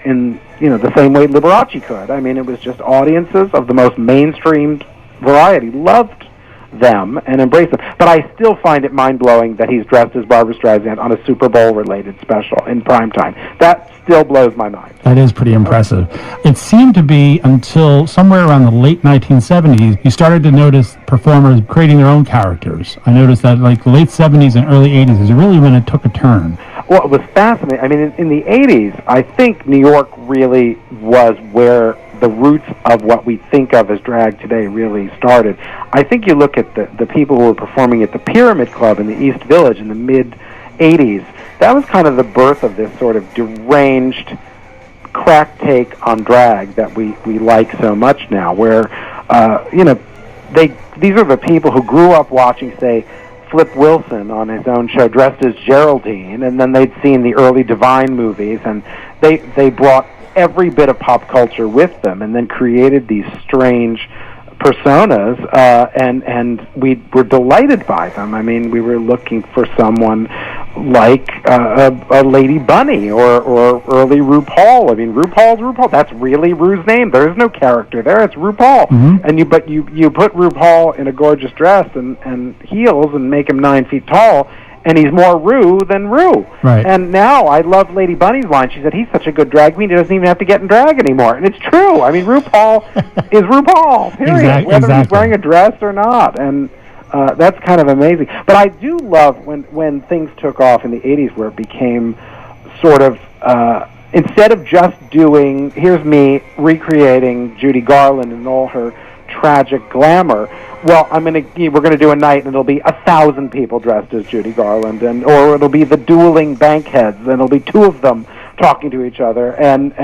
J: in the same way Liberace could. I mean, it was just audiences of the most mainstreamed variety loved them and embraced them. But I still find it mind-blowing that he's dressed as Barbra Streisand on a Super Bowl-related special in primetime. That still blows my mind.
I: That is pretty impressive. It seemed to be until somewhere around the late 1970s, you started to notice performers creating their own characters. I noticed that like the late 70s and early 80s is really when it took a turn.
J: Well, it was fascinating. I mean, in the 80s, I think New York really was where the roots of what we think of as drag today really started. I think you look at the people who were performing at the Pyramid Club in the East Village in the mid-80s, that was kind of the birth of this sort of deranged crack take on drag that we like so much now, where, these are the people who grew up watching, say, Flip Wilson on his own show dressed as Geraldine, and then they'd seen the early Divine movies, and they brought every bit of pop culture with them and then created these strange personas, and we were delighted by them. I mean, we were looking for someone like a Lady Bunny or early RuPaul. I mean, RuPaul's RuPaul. That's really Ru's name. There's no character there. It's RuPaul. And you put RuPaul in a gorgeous dress and heels and make him 9 feet tall, and he's more Ru than Ru.
I: Right.
J: And now I love Lady Bunny's line. She said, he's such a good drag queen, he doesn't even have to get in drag anymore. And it's true. I mean, RuPaul is RuPaul, period, whether he's wearing a dress or not. And that's kind of amazing. But I do love when things took off in the 80s, where it became sort of, instead of just doing, here's me recreating Judy Garland and all her tragic glamour, well, we're gonna do a night and it'll be 1,000 people dressed as Judy Garland, or it'll be the dueling bankheads, and it'll be two of them talking to each other and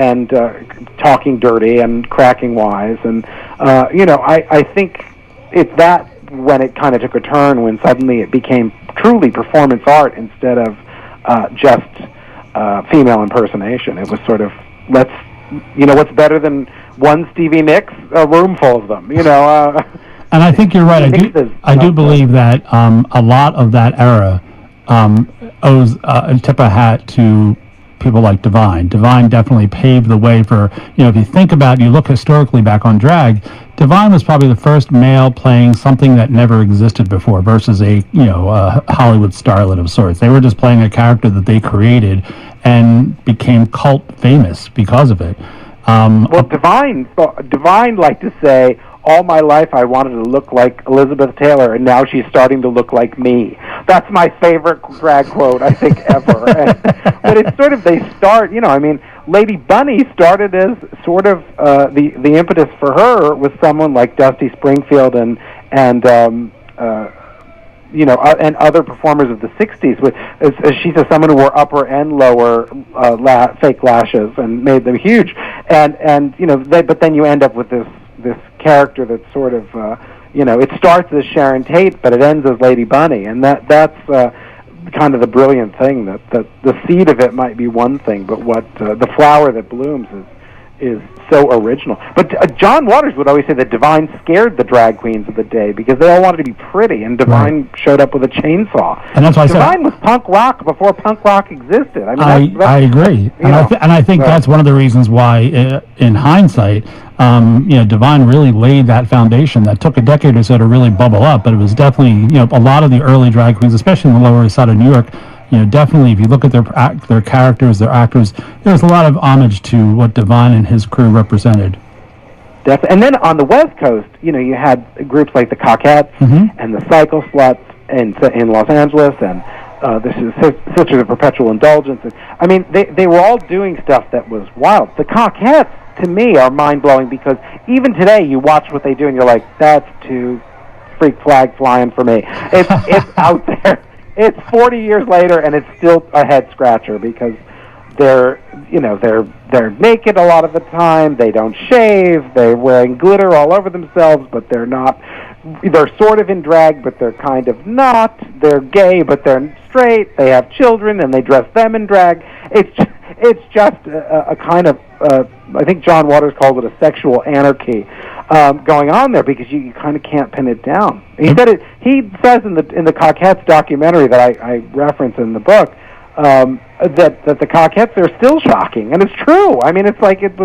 J: talking dirty and cracking wise, and I think it's that when it kind of took a turn, when suddenly it became truly performance art instead of just female impersonation. It was sort of, what's better than one Stevie Nicks? A room full of them,
I: And I think you're right. I do believe that a lot of that era owes a tip of hat to people like Divine. Divine definitely paved the way for, if you think about, you look historically back on drag, Divine was probably the first male playing something that never existed before versus a Hollywood starlet of sorts. They were just playing a character that they created and became cult famous because of it.
J: Well, Divine liked to say, all my life I wanted to look like Elizabeth Taylor, and now she's starting to look like me. That's my favorite drag quote, I think, ever. But it's sort of, they start, Lady Bunny started as sort of the impetus for her with someone like Dusty Springfield and other performers of the 60s. She says someone who wore upper and lower fake lashes and made them huge. But then you end up with this character that's sort of, it starts as Sharon Tate, but it ends as Lady Bunny, and that's kind of the brilliant thing, that the seed of it might be one thing, but what the flower that blooms is so original. But John Waters would always say that Divine scared the drag queens of the day because they all wanted to be pretty, and Divine showed up with a chainsaw.
I: And that's why
J: Divine was punk rock before punk rock existed. I mean,
I: I agree, and I think that's one of the reasons why, in hindsight, Divine really laid that foundation that took a decade or so to really bubble up. But it was definitely, a lot of the early drag queens, especially in the Lower East Side of New York. Definitely, if you look at their characters, their actors, there's a lot of homage to what Divine and his crew represented.
J: And then on the West Coast, you had groups like the Cockettes and the Cycle Sluts in Los Angeles, and the Sisters of Perpetual Indulgence. I mean, they were all doing stuff that was wild. The Cockettes, to me, are mind-blowing because even today, you watch what they do, and you're like, that's too freak flag flying for me. It's out there. It's 40 years later, and it's still a head-scratcher because they're naked a lot of the time. They don't shave. They're wearing glitter all over themselves, but they're not. They're sort of in drag, but they're kind of not. They're gay, but they're straight. They have children, and they dress them in drag. It's just a kind of, I think John Waters called it a sexual anarchy going on there because you kind of can't pin it down. He says in the Cockettes documentary that I reference in the book that the Cockettes are still shocking, and it's true. I mean, it's like it's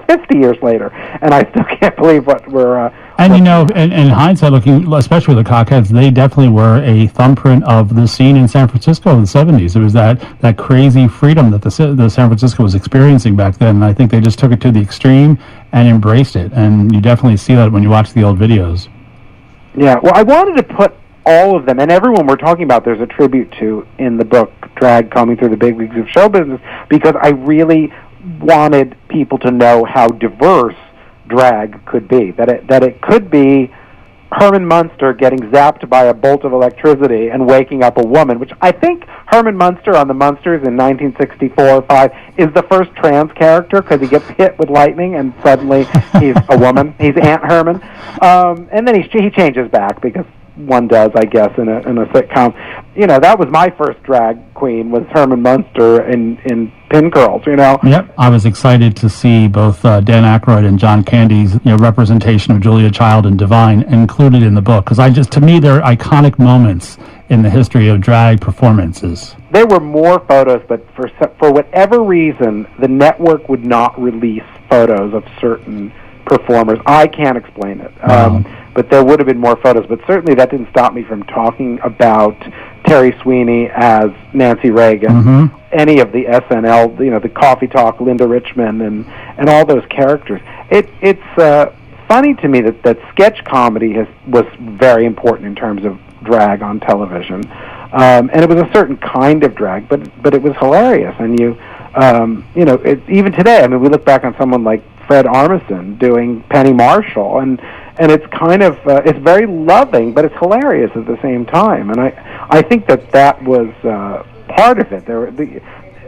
J: 50 years later, and I still can't believe what we're...
I: And, in hindsight, looking, especially with the Cockettes, they definitely were a thumbprint of the scene in San Francisco in the 70s. It was that crazy freedom that the San Francisco was experiencing back then, and I think they just took it to the extreme and embraced it. And you definitely see that when you watch the old videos.
J: Yeah, well, I wanted to put all of them, and everyone we're talking about, there's a tribute to in the book, Drag Combing Through the Big Leagues of Show Business, because I really wanted people to know how diverse drag could be. That it could be Herman Munster getting zapped by a bolt of electricity and waking up a woman, which I think Herman Munster on the Munsters in 1964 or 5 is the first trans character because he gets hit with lightning and suddenly he's a woman. He's Aunt Herman. And then he changes back because one does, I guess, in a sitcom. That was my first drag queen, was Herman Munster in Pin Curls,
I: Yep, I was excited to see both Dan Aykroyd and John Candy's representation of Julia Child and Divine included in the book, because to me, they're iconic moments in the history of drag performances.
J: There were more photos, but for whatever reason, the network would not release photos of certain performers. I can't explain it. But there would have been more photos. But certainly that didn't stop me from talking about Terry Sweeney as Nancy Reagan, any of the SNL, the Coffee Talk, Linda Richman, and all those characters. It's funny to me that sketch comedy was very important in terms of drag on television. And it was a certain kind of drag, but it was hilarious. And even today, I mean, we look back on someone like Fred Armisen doing Penny Marshall, and it's kind of it's very loving, but it's hilarious at the same time. And I think that was part of it.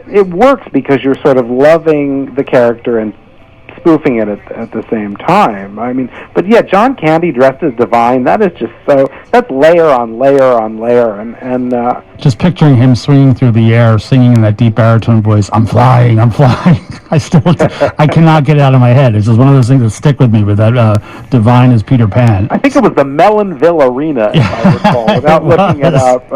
J: It works because you're sort of loving the character and spoofing it at the same time. I mean, but yeah, John Candy dressed as Divine, that is just that's layer on layer on layer, and
I: just picturing him swinging through the air, singing in that deep baritone voice, I'm flying. I cannot get it out of my head. It's just one of those things that stick with me with that Divine as Peter Pan.
J: I think it was the Mellonville Arena, if I recall, without looking it up.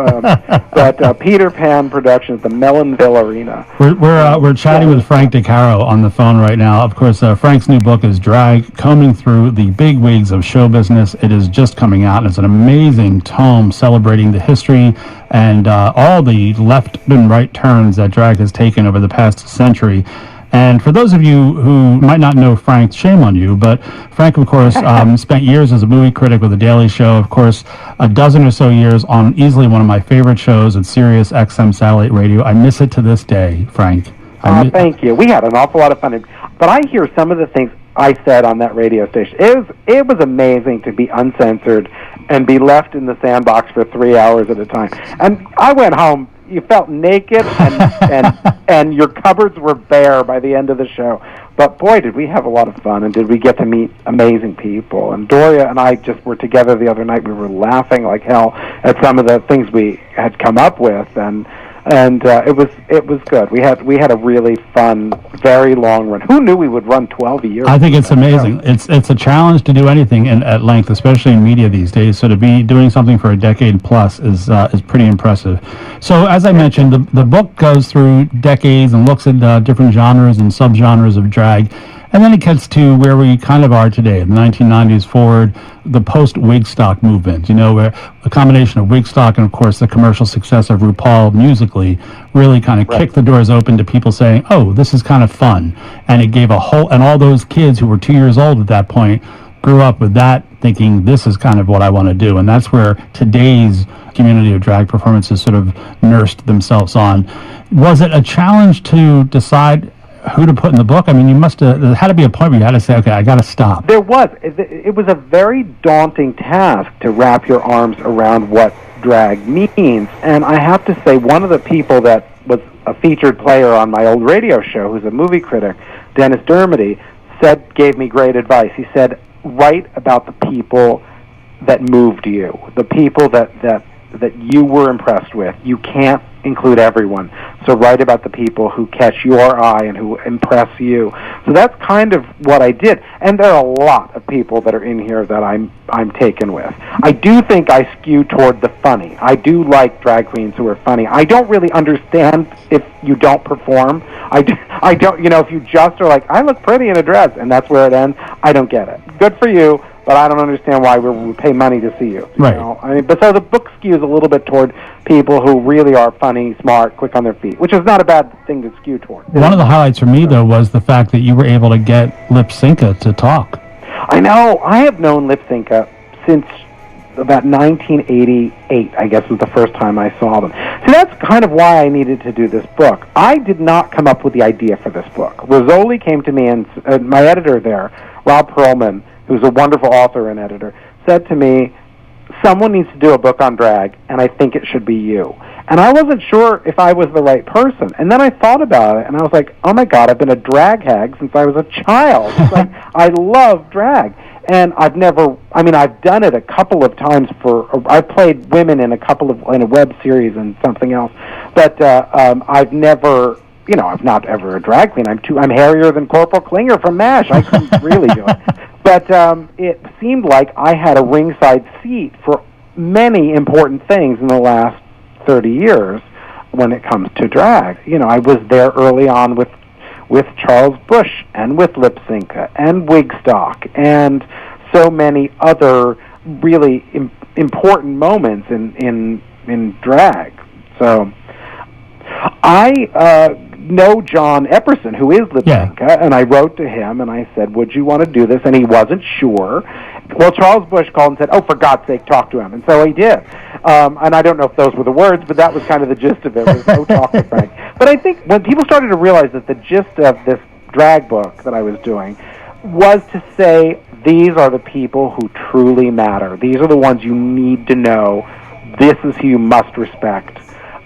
J: That Peter Pan production at the Mellonville Arena.
I: We're chatting with Frank DeCaro on the phone right now. Of course, Frank's new book is Drag, Combing Through the Big Wigs of Show Business. It is just coming out, and it's an amazing tome celebrating the history and all the left and right turns that drag has taken over the past century. And for those of you who might not know Frank, shame on you, but Frank, of course, spent years as a movie critic with The Daily Show, of course, a dozen or so years on easily one of my favorite shows at Sirius XM Satellite Radio. I miss it to this day, Frank.
J: Thank you. We had an awful lot of fun. But I hear some of the things I said on that radio station. It was amazing to be uncensored and be left in the sandbox for 3 hours at a time. And I went home. You felt naked, and your cupboards were bare by the end of the show. But boy, did we have a lot of fun, and did we get to meet amazing people. And Doria and I just were together the other night. We were laughing like hell at some of the things we had come up with, and And it was good. We had a really fun, very long run. Who knew we would run 12 a year?
I: I think it's amazing. It's a challenge to do anything at length, especially in media these days. So to be doing something for a decade plus is pretty impressive. So as I mentioned, the book goes through decades and looks at different genres and subgenres of drag. And then it gets to where we kind of are today, the 1990s forward, the post-Wigstock movement, where a combination of Wigstock and, of course, the commercial success of RuPaul musically really kind of kicked the doors open to people saying, oh, this is kind of fun. And it gave and all those kids who were 2 years old at that point grew up with that thinking, this is kind of what I want to do. And that's where today's community of drag performances sort of nursed themselves on. Was it a challenge to decide who to put in the book? I mean, there had to be a point where you had to say, okay, I got to stop.
J: There was. It was a very daunting task to wrap your arms around what drag means. And I have to say, one of the people that was a featured player on my old radio show, who's a movie critic, Dennis Dermody, gave me great advice. He said, write about the people that moved you, the people that you were impressed with. You can't include everyone. So write about the people who catch your eye and who impress you. So that's kind of what I did. And there are a lot of people that are in here that I'm taken with. I do think I skew toward the funny. I do like drag queens who are funny. I don't really understand if you don't perform. I don't, if you just are like, I look pretty in a dress, and that's where it ends, I don't get it. Good for you, but I don't understand why we pay money to see you.
I: Right.
J: I mean, but so the book skews a little bit toward people who really are funny, smart, quick on their feet, which is not a bad thing to skew toward.
I: One of the highlights for me, though, was the fact that you were able to get Lip Synca to talk.
J: I know. I have known Lip Synca since about 1988, I guess, was the first time I saw them. So that's kind of why I needed to do this book. I did not come up with the idea for this book. Rizzoli came to me, and my editor there, Rob Perlman, who's a wonderful author and editor, said to me, someone needs to do a book on drag, and I think it should be you. And I wasn't sure if I was the right person. And then I thought about it, and I was like, oh my God, I've been a drag hag since I was a child. It's like, I love drag. And I've done it a couple of times I've played women in a web series and something else. But I've never, I'm not ever a drag queen. I'm hairier than Corporal Klinger from MASH. I couldn't really do it. But it seemed like I had a ringside seat for many important things in the last 30 years when it comes to drag. I was there early on with Charles Busch and with Lip Synca and Wigstock and so many other really important moments in drag. So I know John Epperson, who is Lip Synca, and I wrote to him and I said, would you want to do this? And he wasn't sure. Well, Charles Busch called and said, oh, for God's sake, talk to him. And so he did. And I don't know if those were the words, but that was kind of the gist of it, was go talk to Frank. But I think when people started to realize that the gist of this drag book that I was doing was to say, these are the people who truly matter. These are the ones you need to know. This is who you must respect.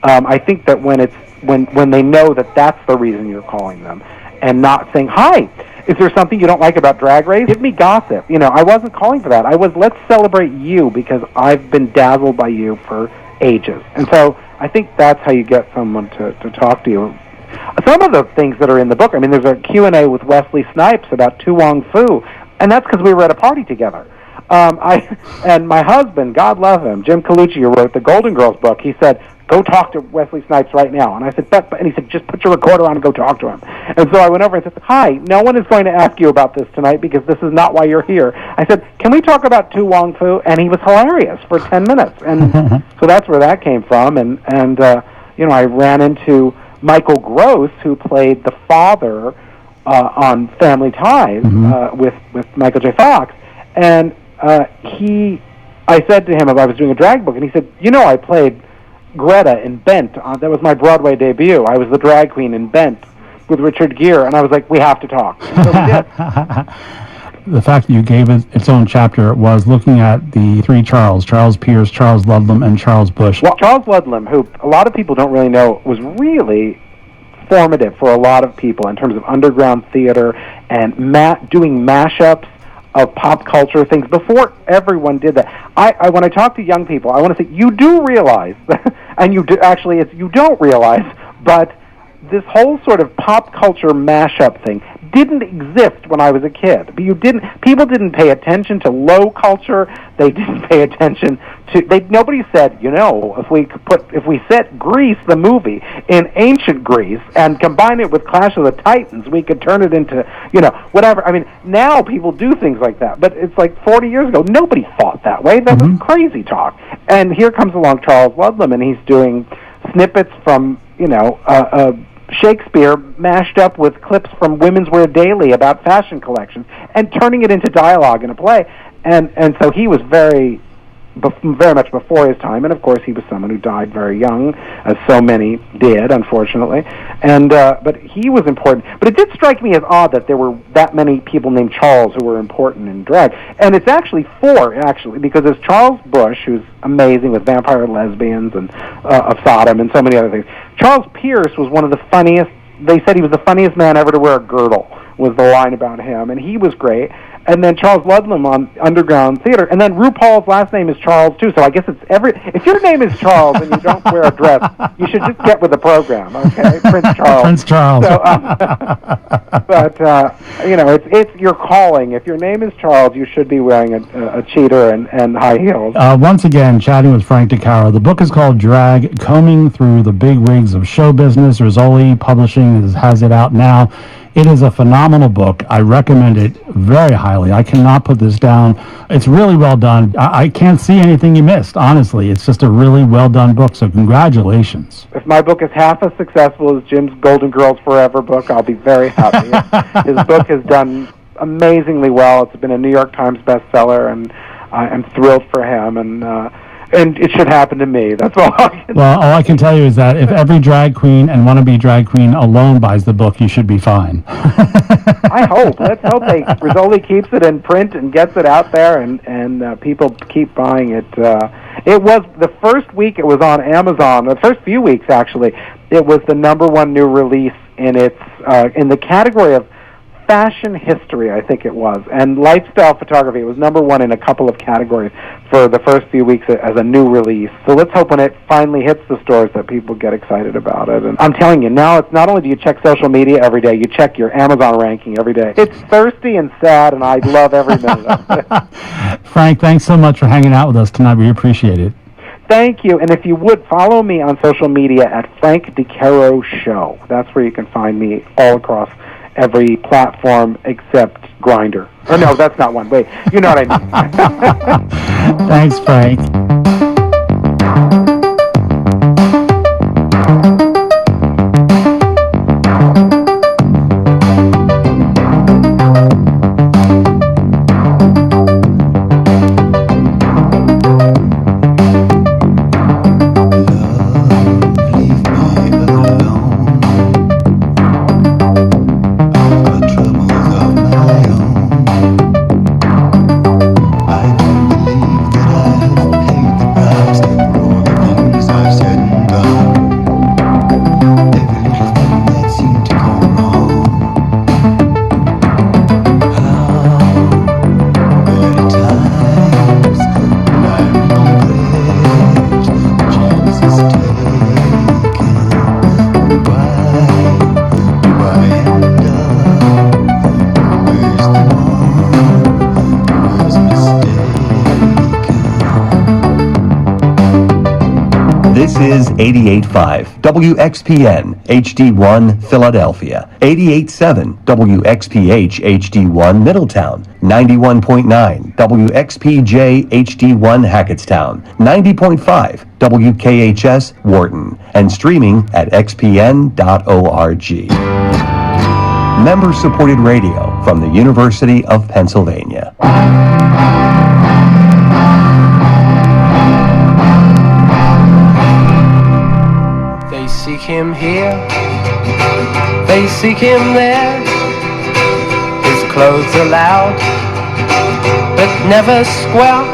J: I think that when they know that that's the reason you're calling them, and not saying, hi, is there something you don't like about Drag Race? Give me gossip. I wasn't calling for that. I was, let's celebrate you because I've been dazzled by you for ages. And so I think that's how you get someone to talk to you. Some of the things that are in the book, there's a Q&A with Wesley Snipes about Tu Wong Fu, and that's because we were at a party together. And my husband, God love him, Jim Colucci, who wrote the Golden Girls book, he said, go talk to Wesley Snipes right now. And I said, and he said, just put your recorder on and go talk to him. And so I went over and said, hi, no one is going to ask you about this tonight because this is not why you're here. I said, can we talk about Tu Wong Fu? And he was hilarious for 10 minutes. And so that's where that came from. And I ran into Michael Gross, who played the father on Family Ties with Michael J. Fox. And I said to him, I was doing a drag book, and he said, I played Greta in Bent. That was my Broadway debut. I was the drag queen in Bent with Richard Gere, and I was like, we have to talk. So we did.
I: The fact that you gave it its own chapter was looking at the three Charles Pierce, Charles Ludlam, and Charles Busch.
J: Well, Charles Ludlam, who a lot of people don't really know, was really formative for a lot of people in terms of underground theater and doing mashups of pop culture things before everyone did that. When I talk to young people, I want to say, you do realize and you actually you don't realize, but this whole sort of pop culture mashup thing didn't exist when I was a kid. But people didn't pay attention to low culture. They didn't pay attention to. Nobody said, if we set Grease the movie in ancient Greece and combine it with Clash of the Titans, we could turn it into whatever. I mean, now people do things like that, but it's like 40 years ago. Nobody thought that way. That was crazy talk. And here comes along Charles Ludlam, and he's doing snippets from Shakespeare mashed up with clips from Women's Wear Daily about fashion collections and turning it into dialogue in a play. And so he was very much before his time, and of course he was someone who died very young, as so many did, unfortunately. And but he was important. But it did strike me as odd that there were that many people named Charles who were important in drag. And it's actually four, because there's Charles Busch, who's amazing with Vampire Lesbians and of Sodom and so many other things. Charles Pierce was one of the funniest. They said he was the funniest man ever to wear a girdle, was the line about him, and he was great. And then Charles Ludlam on Underground Theater, and then RuPaul's last name is Charles too. So I guess it's if your name is Charles and you don't wear a dress, you should just get with the program, okay? Prince Charles.
I: Prince Charles.
J: So, but it's your calling. If your name is Charles, you should be wearing a cheater and high heels.
I: Once again, chatting with Frank DeCaro. The book is called Drag: Combing Through the Big Wigs of Show Business. Rizzoli Publishing has it out now. It is a phenomenal book. I recommend it very highly. I cannot put this down. It's really well done. I can't see anything you missed, honestly. It's just a really well done book, so congratulations.
J: If my book is half as successful as Jim's Golden Girls Forever book, I'll be very happy. His book has done amazingly well. It's been a New York Times bestseller, and I'm thrilled for him. And it should happen to me. That's all I can
I: Well, all I can tell you is that if every drag queen and wannabe drag queen alone buys the book, you should be fine.
J: I hope. Let's hope Rizzoli keeps it in print and gets it out there, and people keep buying it. It was the first week it was on Amazon. The first few weeks, actually, it was the #1 new release in in the category of fashion history, I think it was, and lifestyle photography. It was #1 in a couple of categories for the first few weeks as a new release. So let's hope when it finally hits the stores that people get excited about it. And I'm telling you, now it's not only do you check social media every day, you check your Amazon ranking every day. It's thirsty and sad, and I love every minute of it.
I: Frank, thanks so much for hanging out with us tonight. We appreciate it.
J: Thank you. And if you would, follow me on social media at Frank DeCaro Show. That's where you can find me all across every platform except Grindr. Or no, that's not one. Wait, you know what I mean.
I: Thanks, Frank.
C: This is 88.5 WXPN HD1 Philadelphia, 88.7 WXPH HD1 Middletown, 91.9 WXPJ HD1 Hackettstown, 90.5 WKHS Wharton, and streaming at xpn.org. Member-supported radio from the University of Pennsylvania.
K: They seek him here, they seek him there. His clothes are loud, but never square.